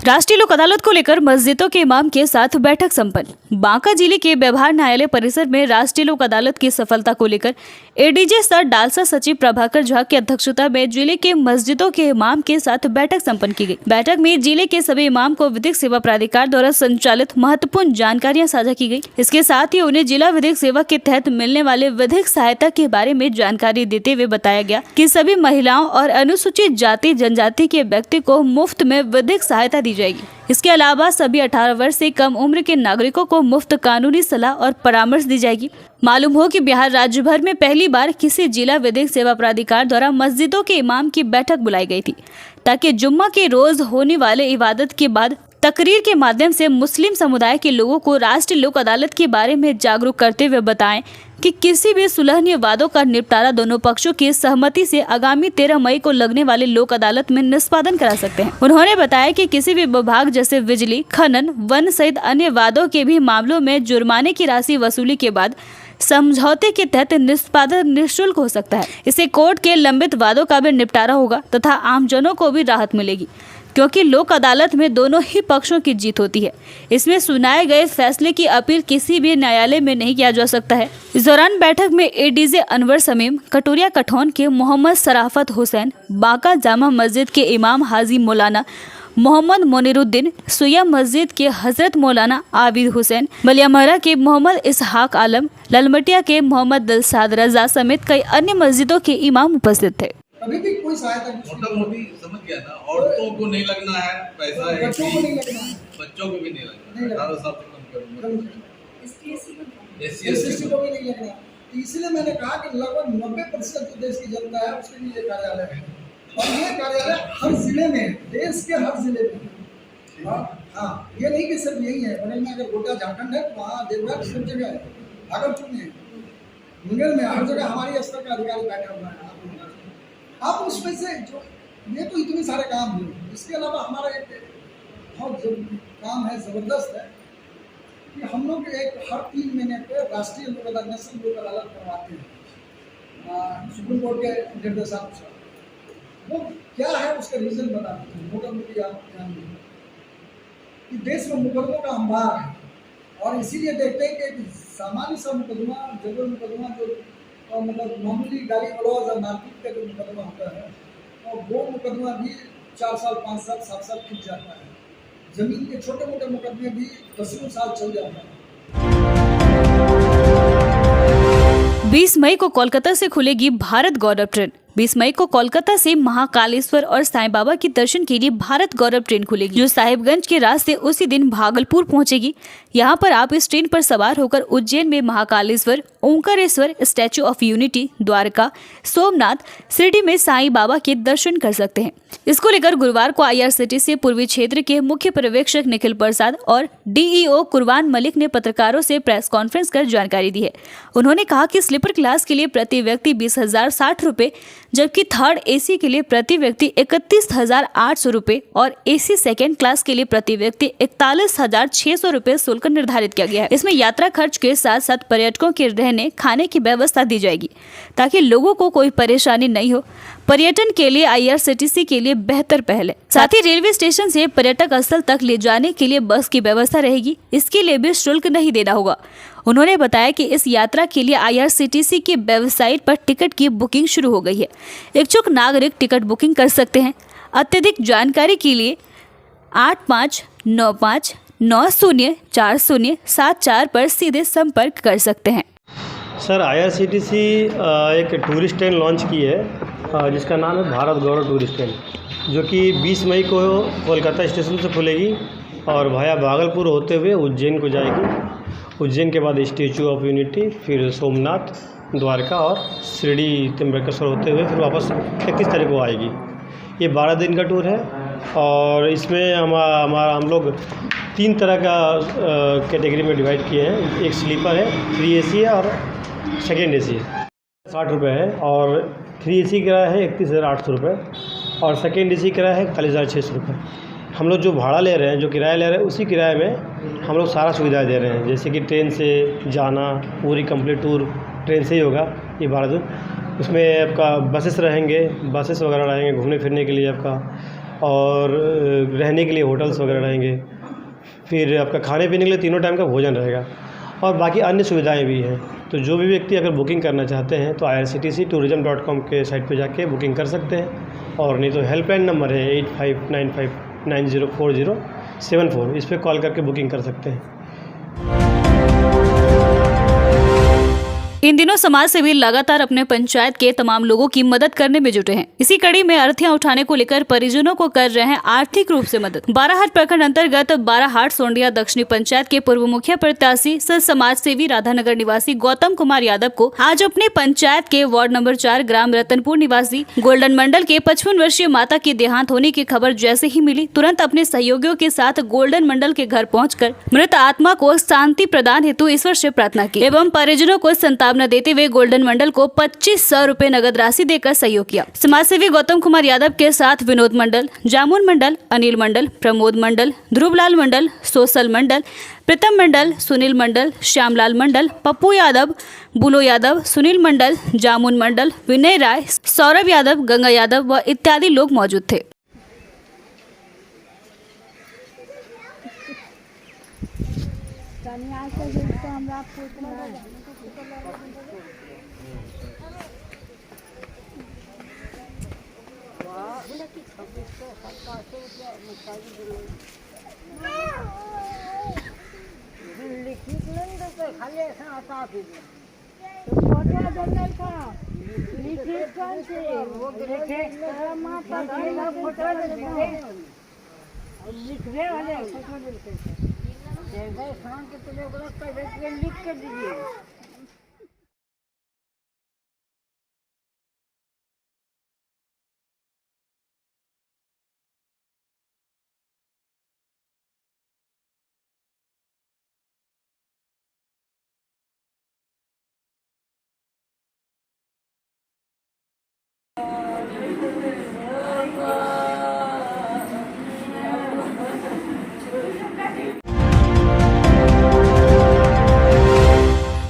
राष्ट्रीय लोक अदालत को लेकर मस्जिदों के इमाम के साथ बैठक संपन्न। बांका जिले के व्यवहार न्यायालय परिसर में राष्ट्रीय लोक अदालत की सफलता को लेकर एडीजे सर डालसा सचिव प्रभाकर झा की अध्यक्षता में जिले के मस्जिदों के इमाम के साथ बैठक संपन्न की गई। बैठक में जिले के सभी इमाम को विधिक सेवा प्राधिकार द्वारा संचालित महत्वपूर्ण जानकारियां साझा की गई। इसके साथ ही उन्हें जिला विधिक सेवा के तहत मिलने वाले विधिक सहायता के बारे में जानकारी देते हुए बताया गया कि सभी महिलाओं और अनुसूचित जाति जनजाति के व्यक्ति को मुफ्त में विधिक सहायता दी जाएगी। इसके अलावा सभी 18 वर्ष से कम उम्र के नागरिकों को मुफ्त कानूनी सलाह और परामर्श दी जाएगी। मालूम हो कि बिहार राज्य भर में पहली बार किसी जिला विधिक सेवा प्राधिकार द्वारा मस्जिदों के इमाम की बैठक बुलाई गई थी, ताकि जुम्मा के रोज होने वाले इबादत के बाद तकरीर के माध्यम से मुस्लिम समुदाय के लोगों को राष्ट्रीय लोक अदालत के बारे में जागरूक करते हुए बताएं कि किसी भी सुलहनीय वादों का निपटारा दोनों पक्षों की सहमति से आगामी 13 मई को लगने वाले लोक अदालत में निष्पादन करा सकते हैं। उन्होंने बताया कि किसी भी विभाग जैसे बिजली, खनन, वन सहित अन्य वादों के भी मामलों में जुर्माने की राशि वसूली के बाद समझौते के तहत निष्पादन निःशुल्क हो सकता है। इससे कोर्ट के लंबित वादों का भी निपटारा होगा तथा आमजनों को भी राहत मिलेगी, क्योंकि लोक अदालत में दोनों ही पक्षों की जीत होती है। इसमें सुनाए गए फैसले की अपील किसी भी न्यायालय में नहीं किया जा सकता है। इस दौरान बैठक में एडीजे अनवर समीम, कटोरिया कठौन के मोहम्मद सराफत हुसैन, बांका जामा मस्जिद के इमाम हाजी मौलाना मोहम्मद मोनिरुद्दीन, सुया मस्जिद के हजरत मौलाना आबिद हुसैन, बलियामहरा के मोहम्मद इसहाक आलम, ललमटिया के मोहम्मद दिलसाद रजा समेत कई अन्य मस्जिदों के इमाम उपस्थित थे। अभी भी कोई सहायता मोटी समझ गया ना। औरतों को नहीं लगना है पैसा, है बच्चों को नहीं लगना है, बच्चों को भी नहीं लगना, 18 साल तक कम एससी को भी नहीं लगना। इसलिए मैंने कहा कि लगभग 90% जो देश की जनता है उसके लिए ये कार्यालय है, और ये कार्यालय हर जिले में है, देश के हर जिले में। हाँ, ये नहीं कि सिर्फ यही है। बगल में अगर गोटा झारखंड है तो वहाँ देवघर सब जगह है, भागलपुर में, मुंगेर में, हर जगह हमारी स्तर का अधिकारी बैठा हुआ है। आप उसमें से जो ये तो इतने सारे काम हुए, इसके अलावा हमारा एक बहुत काम है, ज़बरदस्त है, कि हम लोग एक हर 3 महीने पे राष्ट्रीय लोक अदालत, नेशनल लोक अदालत करवाते हैं सुप्रीम कोर्ट के निर्देशानुसार। वो क्या है उसका रीज़न बताते हैं। मुकदमे कि देश में मुकदमों का अंबार है, और इसीलिए देखते हैं कि सामान्य सा मुकदमा, जनरल मुकदमा जो और मतलब मामूली गाली गलौज और मारपीट का जो मुकदमा होता है, और वो मुकदमा भी 4 साल, 5 साल, 7 साल खिंच जाता है। जमीन के छोटे मोटे मुकदमे भी 10 साल चल जाता है। 20 मई को कोलकाता से खुलेगी भारत गौरव ट्रेन। 20 मई को कोलकाता से महाकालेश्वर और साईं बाबा के दर्शन के लिए भारत गौरव ट्रेन खुलेगी, जो साहिबगंज के रास्ते उसी दिन भागलपुर पहुंचेगी। यहां पर आप इस ट्रेन पर सवार होकर उज्जैन में Mahakaleshwar, Omkareshwar, statue of unity, Dwarka, Somnath, Shirdi में साईं बाबा के दर्शन कर सकते हैं। इसको लेकर गुरुवार को IRCTC पूर्वी क्षेत्र के मुख्य पर्यवेक्षक निखिल प्रसाद और DEO कुरबान मलिक ने पत्रकारों से प्रेस कॉन्फ्रेंस कर जानकारी दी है। उन्होंने कहा कि स्लीपर क्लास के लिए प्रति व्यक्ति 20,060 रुपए, जबकि थर्ड AC के लिए प्रति व्यक्ति 31,800 रुपए और AC सेकेंड क्लास के लिए प्रति व्यक्ति 41,600 रुपए शुल्क निर्धारित किया गया है। इसमें यात्रा खर्च के साथ साथ पर्यटकों के रहने खाने की व्यवस्था दी जाएगी, ताकि लोगों को कोई परेशानी नहीं हो। पर्यटन के लिए IRCTC के लिए बेहतर पहल है। साथ ही रेलवे स्टेशन से पर्यटक स्थल तक ले जाने के लिए बस की व्यवस्था रहेगी, इसके लिए भी शुल्क नहीं देना होगा। उन्होंने बताया कि इस यात्रा के लिए IRCTC की वेबसाइट पर टिकट की बुकिंग शुरू हो गई है। इच्छुक नागरिक टिकट बुकिंग कर सकते हैं। अत्यधिक जानकारी के लिए 8595904074 पर सीधे संपर्क कर सकते हैं। सर, IRCTC एक टूरिस्ट ट्रेन लॉन्च की है जिसका नाम है भारत गौरव टूरिस्ट ट्रेन, जो कि 20 मई को कोलकाता स्टेशन से खुलेगी और भाया भागलपुर होते हुए उज्जैन को जाएगी। उज्जैन के बाद स्टैचू ऑफ यूनिटी, फिर सोमनाथ, द्वारका और शिरडी त्र्यंबकेश्वर होते हुए फिर वापस 31 तारीख को आएगी। ये 12 दिन का टूर है, और इसमें हम लोग 3 तरह का कैटेगरी में डिवाइड किए हैं। एक स्लीपर है, 3 AC है और सेकेंड AC है। 60 रुपये है, और 3 AC किराया है 31,800 रुपये, और सेकेंड AC किराया है 41,600 रुपये। हम लोग जो भाड़ा ले रहे हैं, जो किराया ले रहे हैं, उसी किराए में हम लोग सारा सुविधा दे रहे हैं। जैसे कि ट्रेन से जाना, पूरी कंप्लीट टूर ट्रेन से ही होगा ये 12 दिन। उसमें आपका बसेस रहेंगे, बसेस वगैरह रहेंगे घूमने फिरने के लिए आपका, और रहने के लिए होटल्स वगैरह रहेंगे, फिर आपका खाने पीने के लिए तीनों टाइम का भोजन रहेगा और बाकी अन्य सुविधाएं भी हैं। तो जो भी व्यक्ति अगर बुकिंग करना चाहते हैं तो irctctourism.com के साइट पे जाके बुकिंग कर सकते हैं, और नहीं तो हेल्पलाइन नंबर है 8595904074, इस पर कॉल करके बुकिंग कर सकते हैं। इन दिनों समाज सेवी लगातार अपने पंचायत के तमाम लोगों की मदद करने में जुटे हैं। इसी कड़ी में अर्थियां उठाने को लेकर परिजनों को कर रहे हैं आर्थिक रूप से मदद। बाराहाट प्रखंड अंतर्गत बाराहाट सोंडिया दक्षिणी पंचायत के पूर्व मुखिया प्रत्याशी सह समाज सेवी राधानगर निवासी गौतम कुमार यादव को आज अपने पंचायत के वार्ड नंबर 4 ग्राम रतनपुर निवासी गोल्डन मंडल के 55 वर्षीय माता की देहांत होने की खबर जैसे ही मिली, तुरंत अपने सहयोगियों के साथ गोल्डन मंडल के घर पहुंचकर मृत आत्मा को शांति प्रदान हेतु ईश्वर से प्रार्थना की एवं परिजनों को संताप न देते हुए गोल्डन मंडल को 2500 रुपए नगद राशि देकर सहयोग किया। समाजसेवी गौतम कुमार यादव के साथ विनोद मंडल, जामुन मंडल, अनिल मंडल, प्रमोद मंडल, ध्रुवलाल मंडल, सोशल मंडल, प्रीतम मंडल, सुनील मंडल, श्यामलाल मंडल, पप्पू यादव, बुलो यादव, सुनील मंडल, जामुन मंडल, विनय राय, सौरभ यादव, गंगा यादव व इत्यादि लोग मौजूद थे। लिख के दीजिए।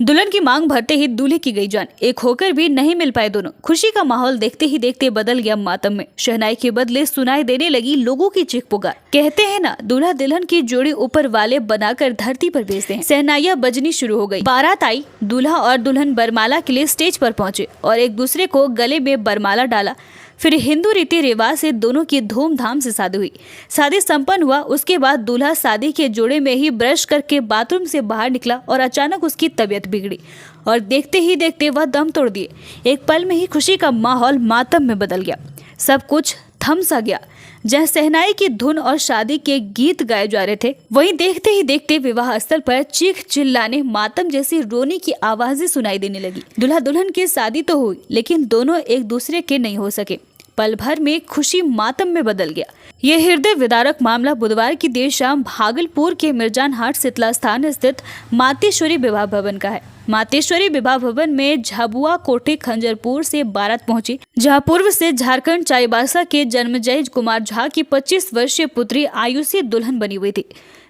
दुल्हन की मांग भरते ही दूल्हे की गई जान, एक होकर भी नहीं मिल पाए दोनों। खुशी का माहौल देखते ही देखते बदल गया मातम में। शहनाई के बदले सुनाई देने लगी लोगों की चीख पुकार। कहते हैं ना, दूल्हा दुल्हन की जोड़ी ऊपर वाले बनाकर धरती पर भेजते हैं। शहनाइयां बजनी शुरू हो गई। बारात आई, दूल्हा और दुल्हन बरमाला के लिए स्टेज पर पहुंचे और एक दूसरे को गले में बरमाला डाला। फिर हिंदू रीति रिवाज से दोनों की धूमधाम से शादी हुई। शादी संपन्न हुआ। उसके बाद दूल्हा शादी के जोड़े में ही ब्रश करके बाथरूम से बाहर निकला और अचानक उसकी तबीयत बिगड़ी और देखते ही देखते वह दम तोड़ दिए। एक पल में ही खुशी का माहौल मातम में बदल गया। सब कुछ थम सा गया। जहाँ शहनाई की धुन और शादी के गीत गाए जा रहे थे, वहीं देखते ही देखते विवाह स्थल पर चीख चिल्लाने, मातम जैसी रोने की आवाजें सुनाई देने लगी। दूल्हा दुल्हन की शादी तो हुई, लेकिन दोनों एक दूसरे के नहीं हो सके। पल भर में खुशी मातम में बदल गया। यह हृदय विदारक मामला बुधवार की देर शाम भागलपुर के मिर्जान हाट शीतला स्थान स्थित मातेश्वरी विवाह भवन का है। मातेश्वरी विवाह भवन में झाबुआ कोठे खंजरपुर से बारात पहुंची, जहां पूर्व से झारखंड चाईबासा के जन्मजय कुमार झा की 25 वर्षीय पुत्री आयुषी दुल्हन बनी हुई थी।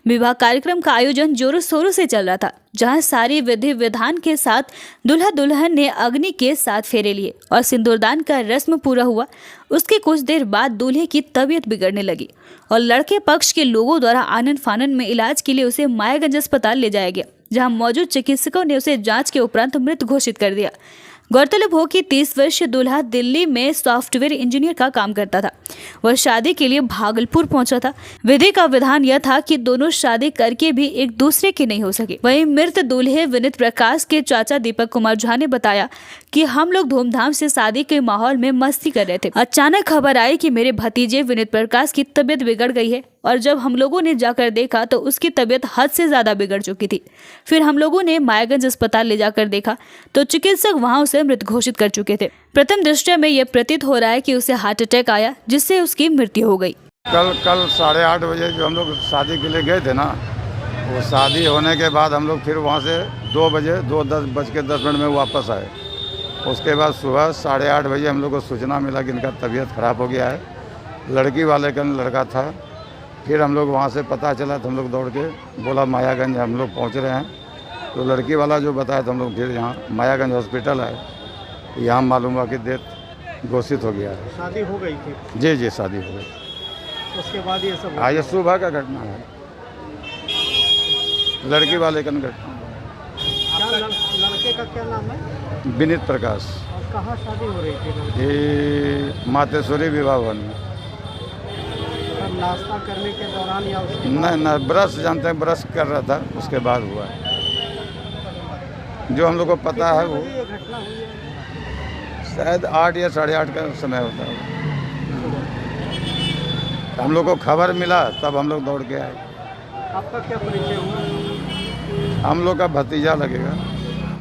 विवाह कार्यक्रम का आयोजन जोरों शोरों से चल रहा था, जहां सारी विधि विधान के साथ दूल्हा दुल्हन ने अग्नि के साथ फेरे लिए और सिंदूरदान का रस्म पूरा हुआ। उसके कुछ देर बाद दूल्हे की तबीयत बिगड़ने लगी और लड़के पक्ष के लोगों द्वारा आनन फानन में इलाज के लिए उसे मायागंज अस्पताल ले जाया गया, जहां मौजूद चिकित्सकों ने उसे जांच के उपरांत मृत घोषित कर दिया। गौरतलब हो कि 30 वर्षीय दूल्हा दिल्ली में सॉफ्टवेयर इंजीनियर का काम करता था। वह शादी के लिए भागलपुर पहुंचा था। विधि का विधान यह था कि दोनों शादी करके भी एक दूसरे के नहीं हो सके। वहीं मृत दूल्हे विनीत प्रकाश के चाचा दीपक कुमार झा ने बताया कि हम लोग धूमधाम से शादी के माहौल में मस्ती कर रहे थे। अचानक खबर आई कि मेरे भतीजे विनीत प्रकाश की तबीयत बिगड़ गई है और जब हम लोगों ने जाकर देखा तो उसकी तबीयत हद से ज्यादा बिगड़ चुकी थी। फिर हम लोगों ने मायागंज अस्पताल ले जाकर देखा तो चिकित्सक वहां उसे मृत घोषित कर चुके थे। प्रथम दृष्टया में यह प्रतीत हो रहा है कि उसे हार्ट अटैक आया, जिससे उसकी मृत्यु हो गई। कल 8:30 बजे जो हम लोग शादी के लिए गए थे ना, वो शादी होने के बाद हम लोग फिर वहाँ से 2:10 में वापस आए। उसके बाद सुबह 8:30 बजे हम लोग को सूचना मिला कि इनका तबीयत खराब हो गया है। लड़की वाले का लड़का था। फिर हम लोग वहाँ से पता चला तो हम लोग दौड़ के बोला मायागंज हम लोग पहुँच रहे हैं। तो लड़की वाला जो बताया तो हम लोग फिर यहाँ मायागंज हॉस्पिटल आए। यहाँ मालूम हुआ कि डेथ घोषित हो गया है। शादी हो गई थी? जी जी, शादी हो गई। उसके बाद ये सब हाँ, ये सुबह का घटना है, लड़की वाले का घटना। क्या लड़के का क्या नाम है? विनीत प्रकाश। और कहाँ शादी हो रही थी? ये मातेश्वरी विवाह भवन में। नाश्ता करने के दौरान या उसके नहीं, ब्रश जानते हैं, ब्रश कर रहा था, उसके बाद हुआ है। जो हम लोग को पता है वो ये घटना हुई है? शायद 8 या 8:30 का समय होता है। हम लोग को खबर मिला तब हम लोग दौड़ के आए। आपका क्या परिचय हुआ? हम लोग का भतीजा लगेगा।